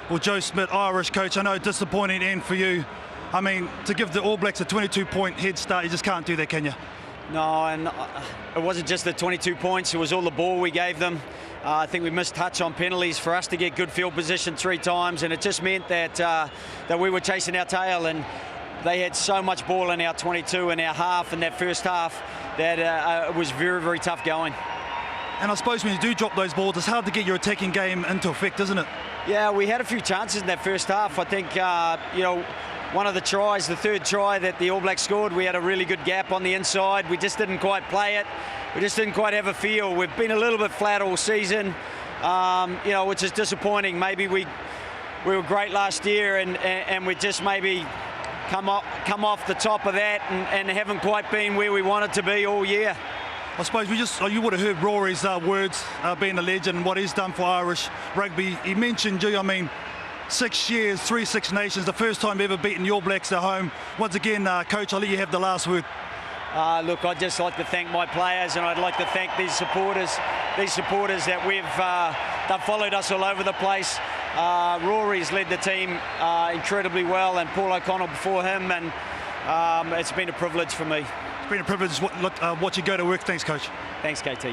Well, Joe Schmidt, Irish coach, I know disappointing end for you. I mean, to give the All Blacks a 22-point head start, you just can't do that, can you? No, and it wasn't just the 22 points, it was all the ball we gave them. I think we missed touch on penalties for us to get good field position 3 times, and it just meant that that we were chasing our tail, and they had so much ball in our 22 in our half, in that first half, that it was very, very tough going. And I suppose when you do drop those balls, it's hard to get your attacking game into effect, isn't it? Yeah, we had a few chances in that first half. I think, you know, one of the tries, the third try that the All Blacks scored, we had a really good gap on the inside. We just didn't quite play it. We just didn't quite have a feel. We've been a little bit flat all season, you know, which is disappointing. Maybe we were great last year, and we just maybe come off the top of that and haven't quite been where we wanted to be all year. I suppose you would have heard Rory's words, being a legend, and what he's done for Irish rugby. He mentioned you, I mean, 6 years, 3 Six Nations, the first time ever beaten the All Blacks at home. Once again, Coach, I'll let you have the last word. Look, I'd just like to thank my players, and I'd like to thank these supporters that they've followed us all over the place. Rory's led the team incredibly well, and Paul O'Connell before him, and it's been a privilege for me. It's been a privilege watch you go to work. Thanks, Coach. Thanks, KT.